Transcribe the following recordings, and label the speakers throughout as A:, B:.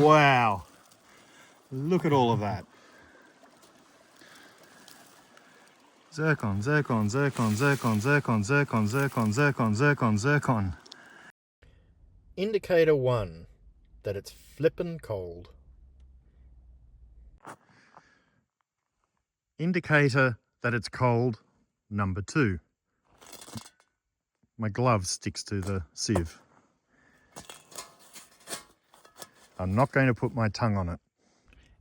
A: Wow. Look at all of that. Zircon, zircon, zircon, zircon, zircon, zircon, zircon, zircon, zircon, zircon. Indicator 1, that it's flippin' cold. Indicator that it's cold, number 2. My glove sticks to the sieve. I'm not going to put my tongue on it.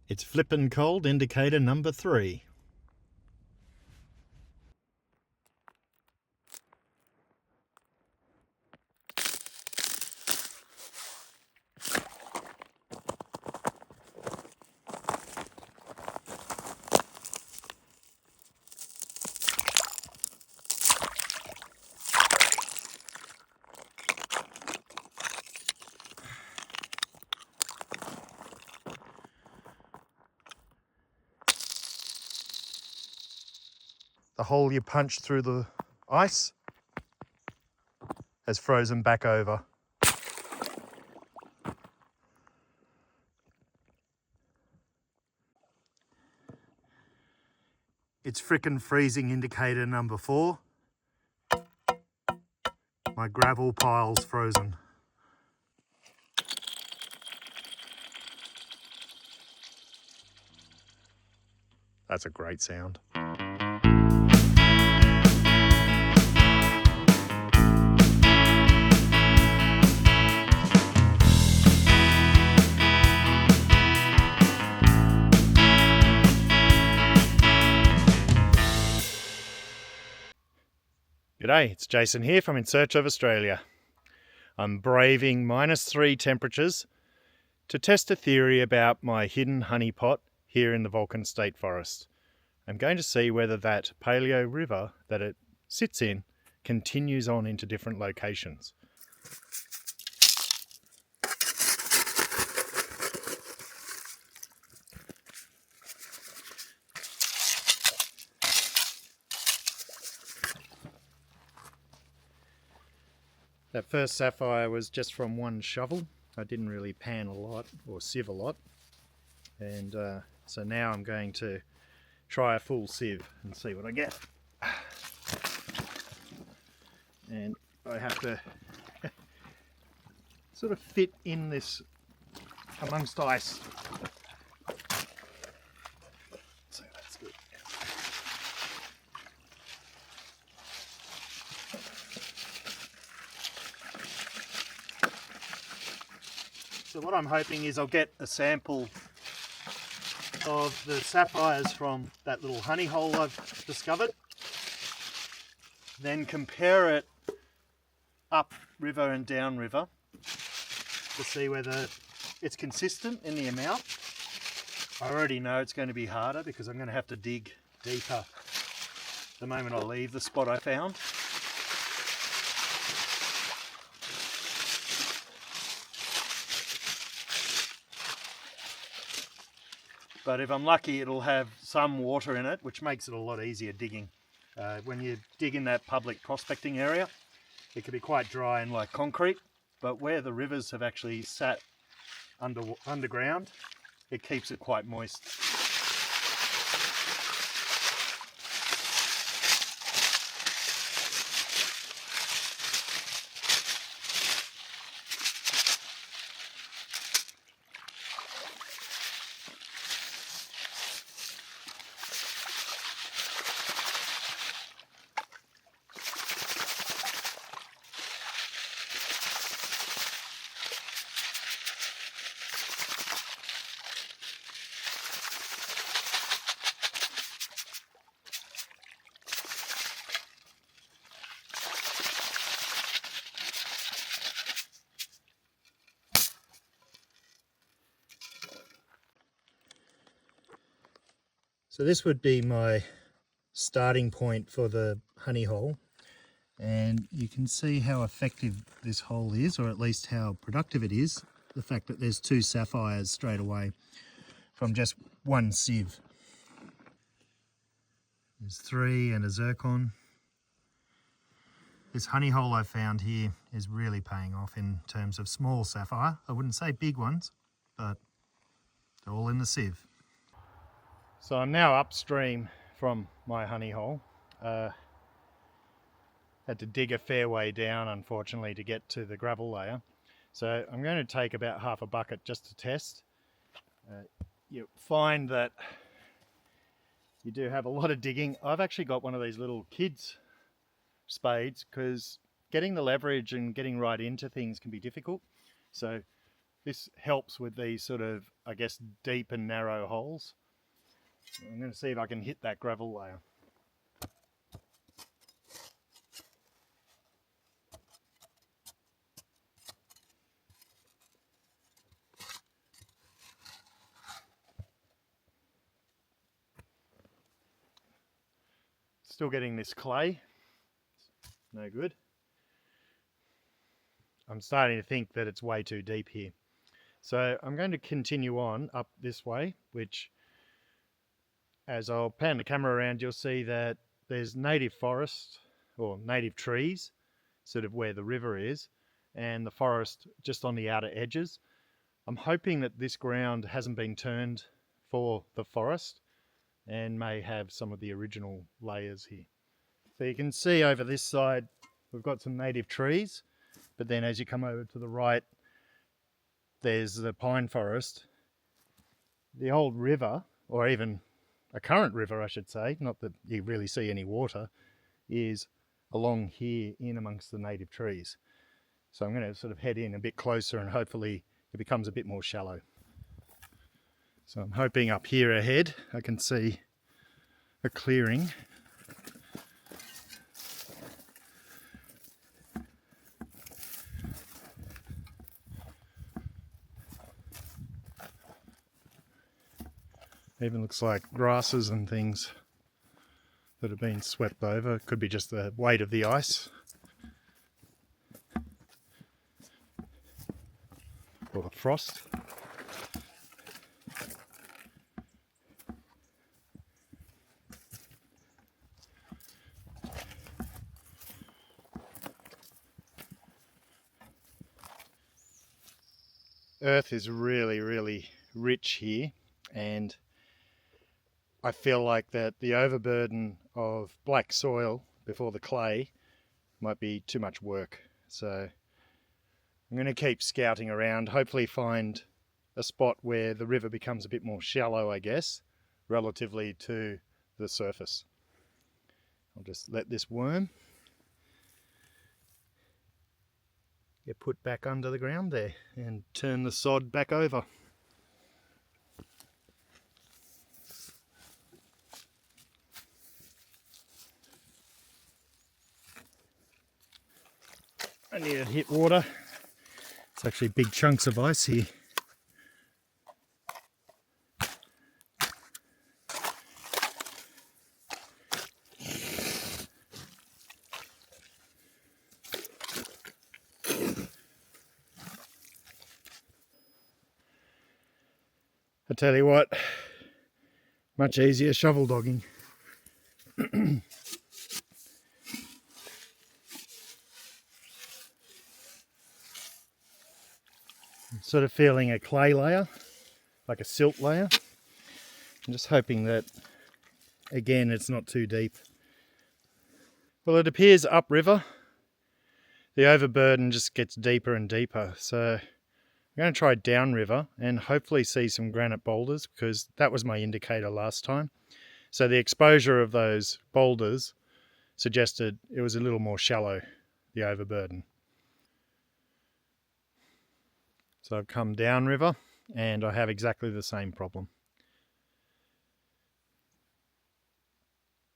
A: It's flippin' cold, indicator number 3. The hole you punched through the ice has frozen back over. It's frickin' freezing, indicator number 4. My gravel pile's frozen. That's a great sound. G'day, it's Jason here from In Search of Australia. I'm braving -3 temperatures to test a theory about my hidden honeypot here in the Vulcan State Forest. I'm going to see whether that paleo river that it sits in continues on into different locations. That first sapphire was just from one shovel. I didn't really pan a lot or sieve a lot. And so now I'm going to try a full sieve and see what I get. And I have to sort of fit in this amongst ice. So that's good. So what I'm hoping is I'll get a sample of the sapphires from that little honey hole I've discovered, then compare it up river and down river to see whether it's consistent in the amount. I already know it's going to be harder because I'm going to have to dig deeper the moment I leave the spot I found. But if I'm lucky, it'll have some water in it, which makes it a lot easier digging. When you dig in that public prospecting area, it can be quite dry and like concrete, but where the rivers have actually sat underground, it keeps it quite moist. So this would be my starting point for the honey hole, and you can see how effective this hole is, or at least how productive it is. The fact that there's 2 sapphires straight away from just one sieve. There's 3 and a zircon. This honey hole I found here is really paying off in terms of small sapphire. I wouldn't say big ones, but they're all in the sieve. So I'm now upstream from my honey hole. Had to dig a fair way down, unfortunately, to get to the gravel layer. So I'm going to take about half a bucket just to test. You find that you do have a lot of digging. I've actually got one of these little kids spades because getting the leverage and getting right into things can be difficult. So this helps with these sort of, I guess, deep and narrow holes. I'm going to see if I can hit that gravel layer. Still getting this clay. No good. I'm starting to think that it's way too deep here. So I'm going to continue on up this way, which, as I'll pan the camera around, you'll see that there's native forest or native trees sort of where the river is, and the forest just on the outer edges. I'm hoping that this ground hasn't been turned for the forest and may have some of the original layers here. So you can see over this side we've got some native trees, but then as you come over to the right there's the pine forest. The old river, or even a current river I should say, not that you really see any water, is along here in amongst the native trees. So I'm going to sort of head in a bit closer and hopefully it becomes a bit more shallow. So I'm hoping up here ahead I can see a clearing. Even looks like grasses and things that have been swept over. Could be just the weight of the ice. Or the frost. Earth is really, really rich here, and I feel like that the overburden of black soil before the clay might be too much work. So I'm going to keep scouting around, hopefully find a spot where the river becomes a bit more shallow, I guess, relatively to the surface. I'll just let this worm get put back under the ground there and turn the sod back over. I need to hit water. It's actually big chunks of ice here. I tell you what, much easier shovel dogging. I'm sort of feeling a clay layer, like a silt layer. I'm just hoping that, again, it's not too deep. Well, it appears upriver, the overburden just gets deeper and deeper. So I'm going to try downriver and hopefully see some granite boulders, because that was my indicator last time. So the exposure of those boulders suggested it was a little more shallow, the overburden. So I've come downriver and I have exactly the same problem.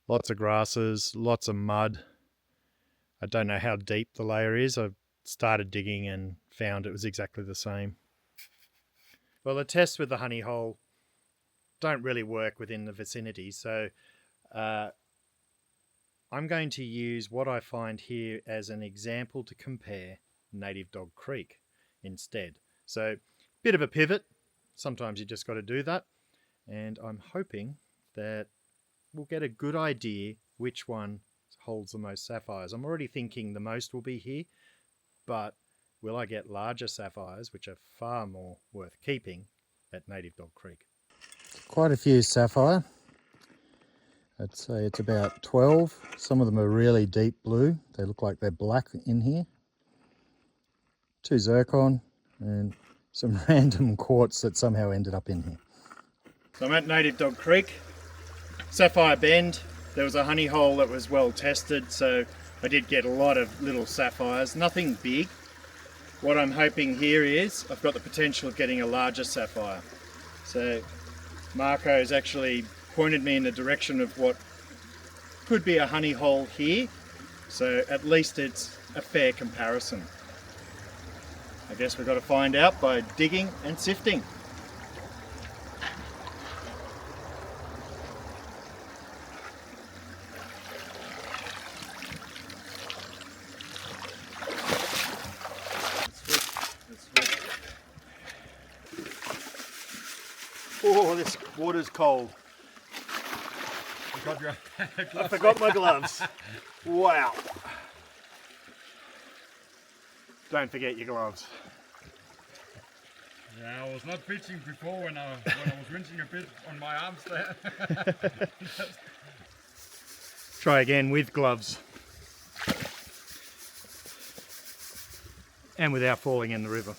A: Lots of grasses, lots of mud. I don't know how deep the layer is. I've started digging and found it was exactly the same. Well, the tests with the honey hole don't really work within the vicinity, so I'm going to use what I find here as an example to compare Native Dog Creek instead. So, bit of a pivot. Sometimes you just got to do that. And I'm hoping that we'll get a good idea which one is holds the most sapphires. I'm already thinking the most will be here, but will I get larger sapphires, which are far more worth keeping, at Native Dog Creek? Quite a few sapphire. I'd say it's about 12. Some of them are really deep blue. They look like they're black in here. 2 zircon and some random quartz that somehow ended up in here. So I'm at Native Dog Creek, Sapphire Bend. There was a honey hole that was well tested, so I did get a lot of little sapphires, nothing big. What I'm hoping here is I've got the potential of getting a larger sapphire. So Marco's actually pointed me in the direction of what could be a honey hole here, so at least it's a fair comparison. I guess we've got to find out by digging and sifting. Oh, this water's cold. I forgot my gloves. Wow. Don't forget your gloves.
B: Yeah, I was not pitching before when I was rinsing a bit on my arms there.
A: Try again with gloves. And without falling in the river.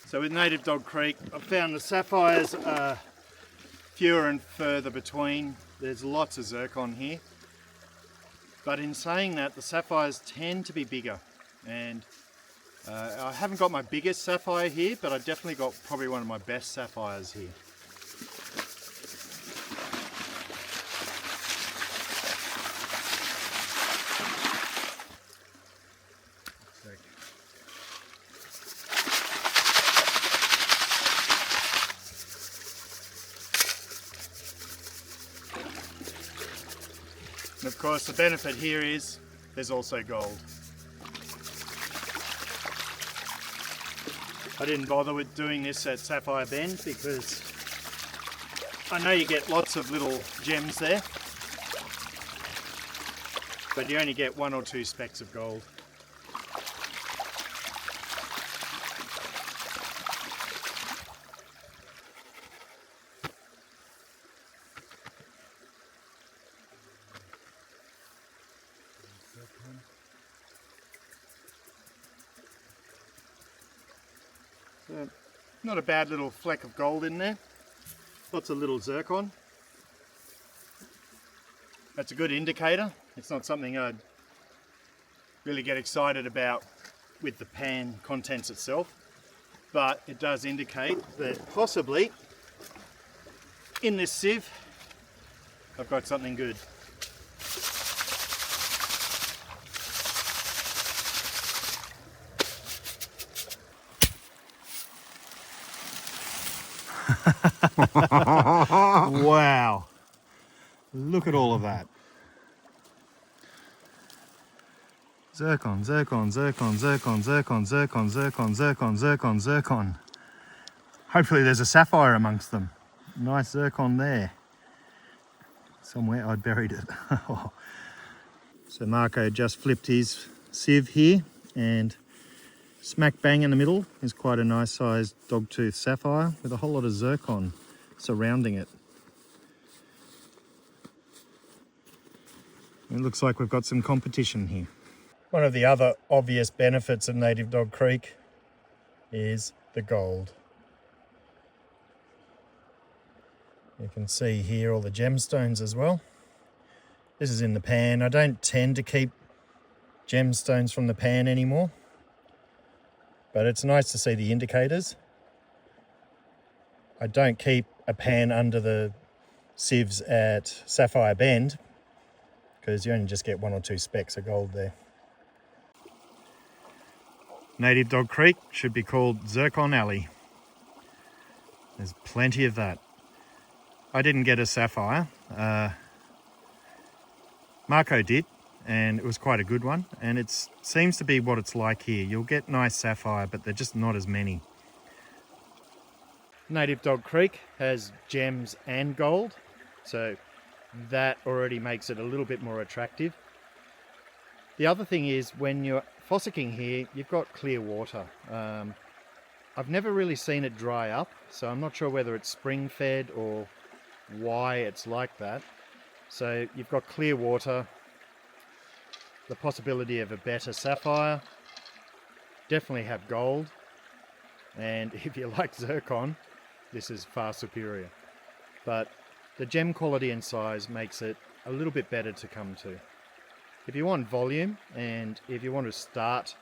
A: So with Native Dog Creek, I've found the sapphires are fewer and further between. There's lots of zircon here. But in saying that, the sapphires tend to be bigger. And I haven't got my biggest sapphire here, but I definitely got probably one of my best sapphires here. And of course the benefit here is there's also gold. I didn't bother with doing this at Sapphire Bend because I know you get lots of little gems there, but you only get 1 or 2 specks of gold. Not a bad little fleck of gold in there. Lots of little zircon. That's a good indicator. It's not something I'd really get excited about with the pan contents itself, but it does indicate that possibly in this sieve I've got something good. Wow, look at all of that. Zircon, zircon, zircon, zircon, zircon, zircon, zircon, zircon, zircon, zircon. Hopefully there's a sapphire amongst them. Nice zircon there. Somewhere I'd buried it. So Marco just flipped his sieve here, and smack bang in the middle is quite a nice sized dogtooth sapphire with a whole lot of zircon surrounding it. It looks like we've got some competition here. One of the other obvious benefits of Native Dog Creek is the gold. You can see here all the gemstones as well. This is in the pan. I don't tend to keep gemstones from the pan anymore, but it's nice to see the indicators. I don't keep a pan under the sieves at Sapphire Bend because you only just get 1 or 2 specks of gold there. Native Dog Creek should be called Zircon Alley. There's plenty of that. I didn't get a sapphire. Marco did, and it was quite a good one, and it seems to be what it's like here. You'll get nice sapphire, but they're just not as many. Native Dog Creek has gems and gold, so that already makes it a little bit more attractive. The other thing is when you're fossicking here, you've got clear water. I've never really seen it dry up, so I'm not sure whether it's spring fed or why it's like that. So you've got clear water, the possibility of a better sapphire, definitely have gold, and if you like zircon, this is far superior. But the gem quality and size makes it a little bit better to come to. If you want volume and if you want to start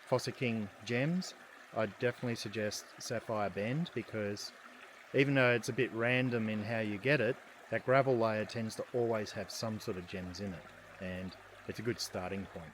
A: fossicking gems, I'd definitely suggest Sapphire Bend, because even though it's a bit random in how you get it, that gravel layer tends to always have some sort of gems in it, and it's a good starting point.